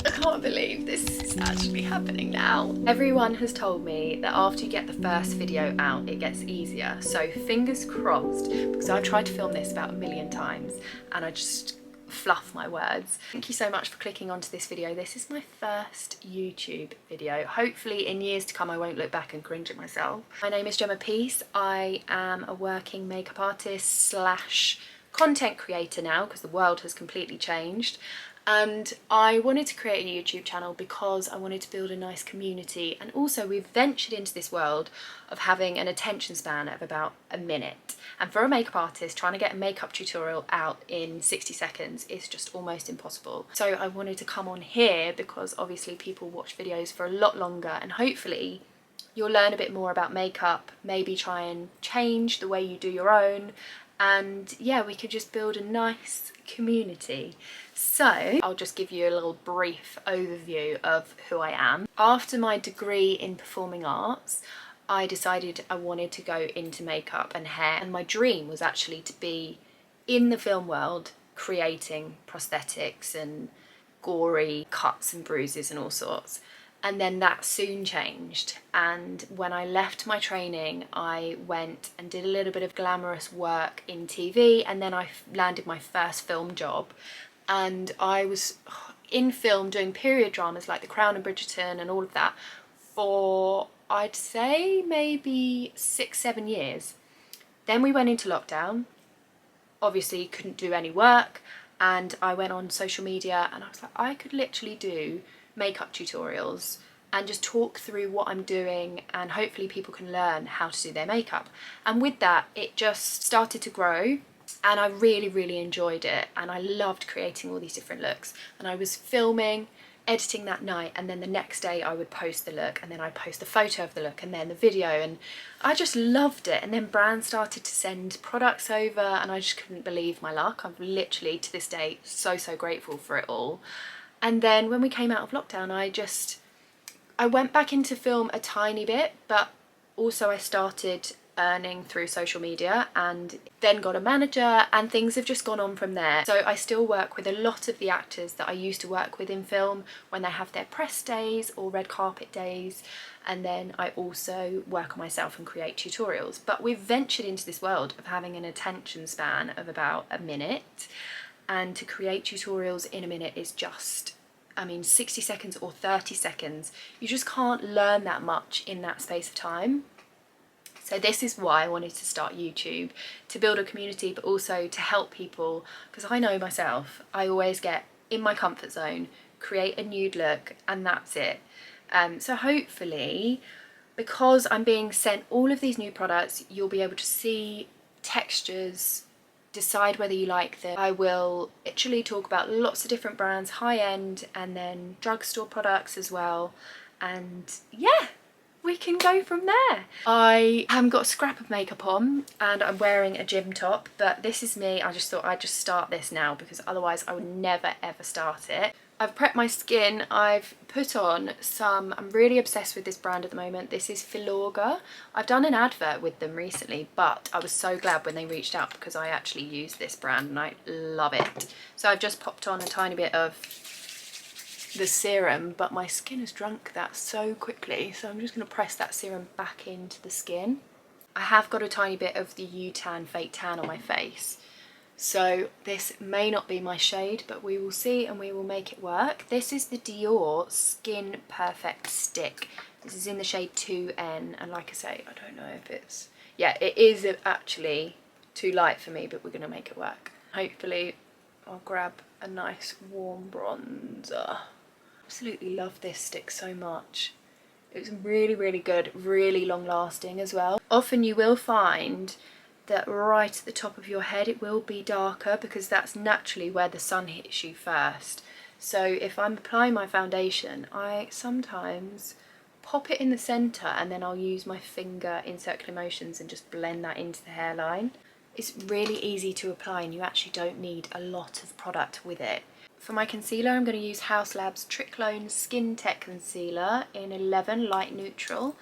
I can't believe this is actually happening now. Everyone has told me that after you get the first video out, it gets easier. So fingers crossed, because I've tried to film this about 1,000,000 times and I just fluff my words. Thank you so much for clicking onto this video. This is my first YouTube video. Hopefully in years to come I won't look back and cringe at myself. My name is Gemma Peace. I am a working makeup artist slash content creator now because the world has completely changed. And I wanted to create a YouTube channel because I wanted to build a nice community, and also we've ventured into this world of having an attention span of about a minute, and for a makeup artist trying to get a makeup tutorial out in 60 seconds is just almost impossible. So I wanted to come on here because obviously people watch videos for a lot longer, and hopefully you'll learn a bit more about makeup, maybe try and change the way you do your own, and yeah, we could just build a nice community. So I'll just give you a little brief overview of who I am. After my degree in performing arts, I decided I wanted to go into makeup and hair, and my dream was actually to be in the film world creating prosthetics and gory cuts and bruises and all sorts. And then that soon changed, and when I left my training I went and did a little bit of glamorous work in TV, and then I landed my first film job, and I was in film doing period dramas like The Crown and Bridgerton and all of that for I'd say maybe 6-7 years. Then we went into lockdown, obviously couldn't do any work, and I went on social media and I was like, I could literally do makeup tutorials and just talk through what I'm doing, and hopefully people can learn how to do their makeup. And with that it just started to grow, and I really enjoyed it, and I loved creating all these different looks. And I was filming, editing that night, and then the next day I would post the look, and then I'd post the photo of the look and then the video, and I just loved it. And then brands started to send products over and I just couldn't believe my luck. I'm literally to this day so grateful for it all. And then when we came out of lockdown I went back into film a tiny bit, but also I started earning through social media and then got a manager, and things have just gone on from there. So I still work with a lot of the actors that I used to work with in film when they have their press days or red carpet days, and then I also work on myself and create tutorials. But we've ventured into this world of having an attention span of about a minute, and to create tutorials in a minute is just, I mean, 60 seconds or 30 seconds, you just can't learn that much in that space of time. So this is why I wanted to start YouTube, to build a community, but also to help people, because I know myself, I always get in my comfort zone, create a nude look, and that's it. So hopefully, because I'm being sent all of these new products, you'll be able to see textures, decide whether you like them. I will literally talk about lots of different brands, high end and then drugstore products as well, and yeah, we can go from there. I haven't got a scrap of makeup on and I'm wearing a gym top, but this is me. I just thought I'd just start this now because otherwise I would never ever start it. I've prepped my skin. I've put on some, I'm really obsessed with this brand at the moment. This is Filorga. I've done an advert with them recently, but I was so glad when they reached out because I actually use this brand and I love it. So I've just popped on a tiny bit of the serum, but my skin has drunk that so quickly, so I'm just going to press that serum back into the skin. I have got a tiny bit of the Utan fake tan on my face, so this may not be my shade, but we will see and we will make it work. This is the Dior Skin Perfect Stick. This is in the shade 2N, and like I say, I don't know if it's, yeah, it is actually too light for me, but we're going to make it work. Hopefully I'll grab a nice warm bronzer. Absolutely love this stick so much. It's really good, really long lasting as well. Often you will find that right at the top of your head it will be darker because that's naturally where the sun hits you first. So if I'm applying my foundation, I sometimes pop it in the centre and then I'll use my finger in circular motions and just blend that into the hairline. It's really easy to apply and you actually don't need a lot of product with it. For my concealer, I'm going to use House Labs Triclone Skin Tech Concealer in 11 Light Neutral,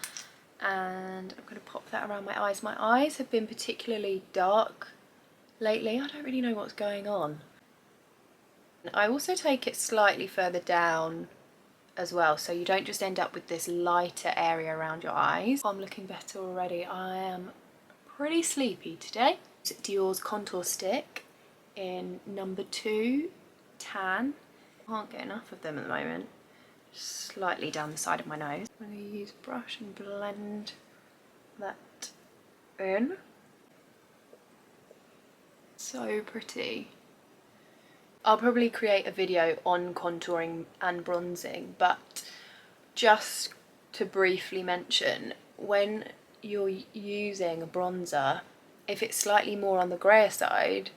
and I'm going to pop that around my eyes. My eyes have been particularly dark lately. I don't really know what's going on. I also take it slightly further down as well, so you don't just end up with this lighter area around your eyes. I'm looking better already. I am pretty sleepy today. Dior's contour stick in number 2 tan. Can't get enough of them at the moment. Slightly down the side of my nose. I'm going to use a brush and blend that in. So pretty. I'll probably create a video on contouring and bronzing, but just to briefly mention, when you're using a bronzer, if it's slightly more on the grayer side,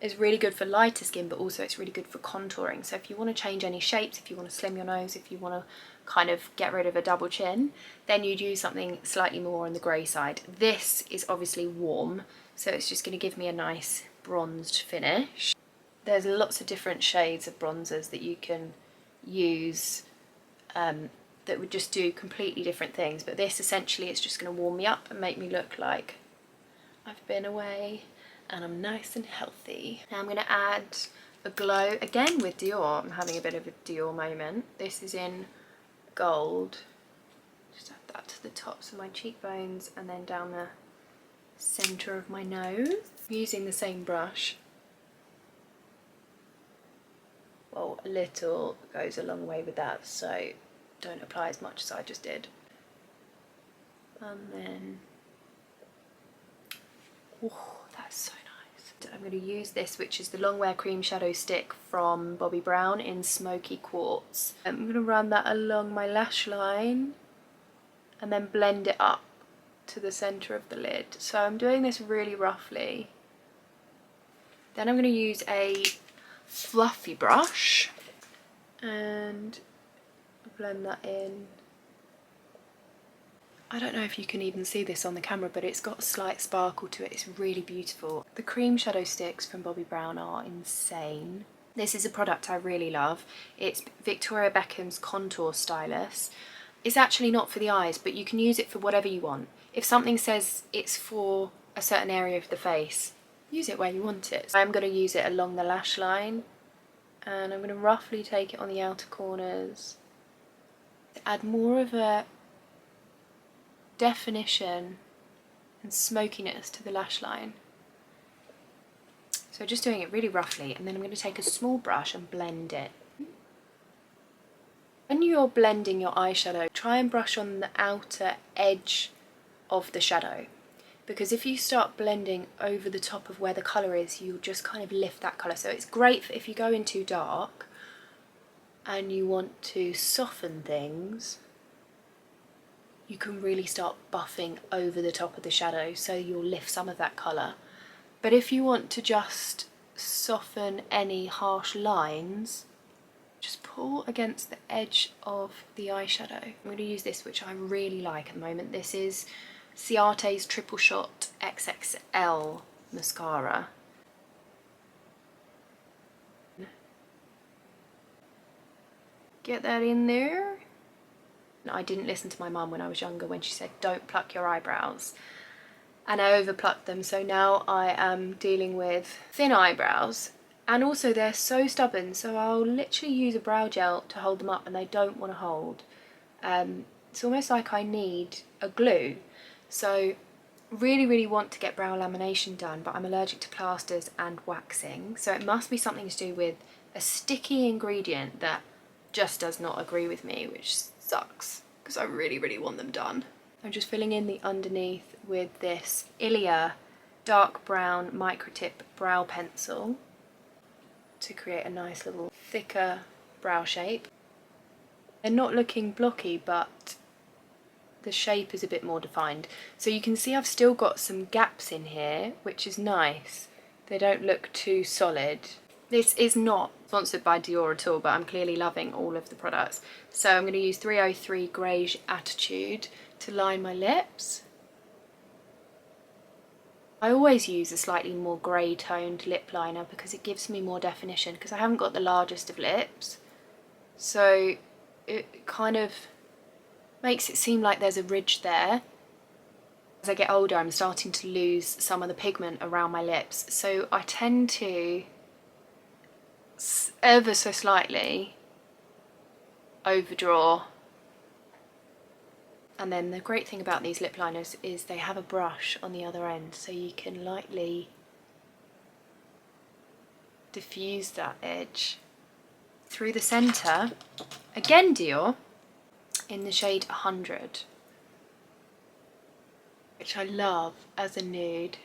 it's really good for lighter skin, but also it's really good for contouring. So if you want to change any shapes, if you want to slim your nose, if you want to kind of get rid of a double chin, then you'd use something slightly more on the grey side. This is obviously warm, so it's just going to give me a nice bronzed finish. There's lots of different shades of bronzers that you can use that would just do completely different things, but this essentially is just going to warm me up and make me look like I've been away and I'm nice and healthy. Now I'm going to add a glow again with Dior. I'm having a bit of a Dior moment. This is in gold. Just add that to the tops of my cheekbones and then down the centre of my nose. I'm using the same brush. Well, a little goes a long way with that, so don't apply as much as I just did. And then, oh, that's so nice. I'm going to use this, which is the Longwear Cream Shadow Stick from Bobbi Brown in Smoky Quartz. I'm going to run that along my lash line and then blend it up to the centre of the lid. So I'm doing this really roughly. Then I'm going to use a fluffy brush and blend that in. I don't know if you can even see this on the camera, but it's got a slight sparkle to it. It's really beautiful. The cream shadow sticks from Bobbi Brown are insane. This is a product I really love. It's Victoria Beckham's Contour Stylus. It's actually not for the eyes, but you can use it for whatever you want. If something says it's for a certain area of the face, use it where you want it. I'm going to use it along the lash line, and I'm going to roughly take it on the outer corners to add more of a definition and smokiness to the lash line. So just doing it really roughly, and then I'm going to take a small brush and blend it. When you're blending your eyeshadow, try and brush on the outer edge of the shadow, because if you start blending over the top of where the colour is, you'll just kind of lift that colour. So it's great if you go in too dark and you want to soften things, you can really start buffing over the top of the shadow, so you'll lift some of that colour. But if you want to just soften any harsh lines, just pull against the edge of the eyeshadow. I'm going to use this, which I really like at the moment. This is Ciate's Triple Shot XXL Mascara. Get that in there. I didn't listen to my mum when I was younger when she said don't pluck your eyebrows, and I overplucked them, so now I am dealing with thin eyebrows, and also they're so stubborn, so I'll literally use a brow gel to hold them up and they don't want to hold. It's almost like I need a glue. So really want to get brow lamination done, but I'm allergic to plasters and waxing, so it must be something to do with a sticky ingredient that just does not agree with me, which sucks because I really want them done. I'm just filling in the underneath with this Ilia dark brown micro tip brow pencil to create a nice little thicker brow shape. They're not looking blocky, but the shape is a bit more defined. So you can see I've still got some gaps in here, which is nice. They don't look too solid. This is not sponsored by Dior at all, but I'm clearly loving all of the products. So I'm going to use 303 Greige Attitude to line my lips. I always use a slightly more grey toned lip liner because it gives me more definition, because I haven't got the largest of lips. So it kind of makes it seem like there's a ridge there. As I get older, I'm starting to lose some of the pigment around my lips, so I tend to ever so slightly overdraw. And then the great thing about these lip liners is they have a brush on the other end, so you can lightly diffuse that edge through the centre. Again Dior, in the shade 100, which I love as a nude.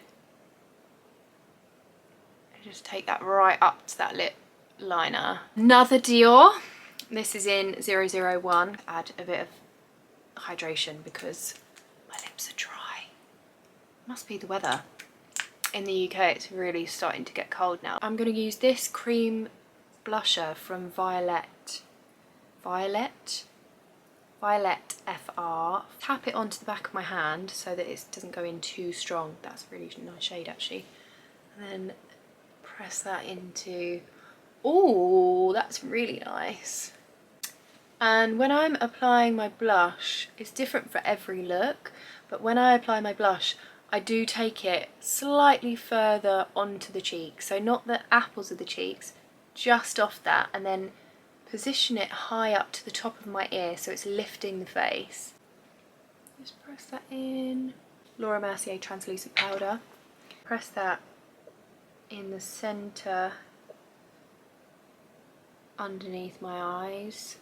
I just take that right up to that lip liner. Another Dior, this is in 001. Add a bit of hydration because my lips are dry. Must be the weather. In the UK it's really starting to get cold now. I'm going to use this cream blusher from Violet FR. Tap it onto the back of my hand so that it doesn't go in too strong. That's a really nice shade actually. And then press that into, oh, that's really nice. And when I'm applying my blush, it's different for every look, but when I apply my blush, I do take it slightly further onto the cheek. So not the apples of the cheeks, just off that, and then position it high up to the top of my ear so it's lifting the face. Just press that in. Laura Mercier translucent powder. Press that in the centre underneath my eyes.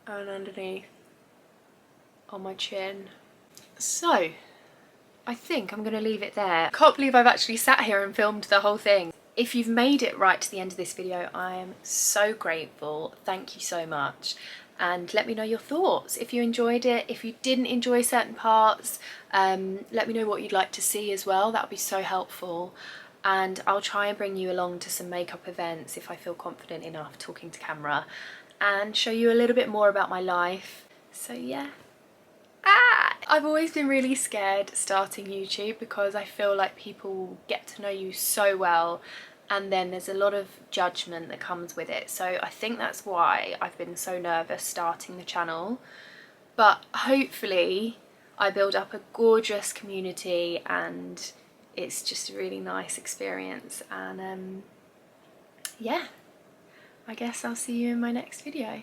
And underneath on my chin. So I think I'm going to leave it there. Can't believe I've actually sat here and filmed the whole thing. If you've made it right to the end of this video, I am so grateful. Thank you so much. And let me know your thoughts. If you enjoyed it, if you didn't enjoy certain parts, let me know what you'd like to see as well. That would be so helpful. And I'll try and bring you along to some makeup events if I feel confident enough talking to camera, and show you a little bit more about my life. So yeah. I've always been really scared starting YouTube because I feel like people get to know you so well and then there's a lot of judgment that comes with it. So I think that's why I've been so nervous starting the channel. But hopefully I build up a gorgeous community and it's just a really nice experience. And yeah, I guess I'll see you in my next video.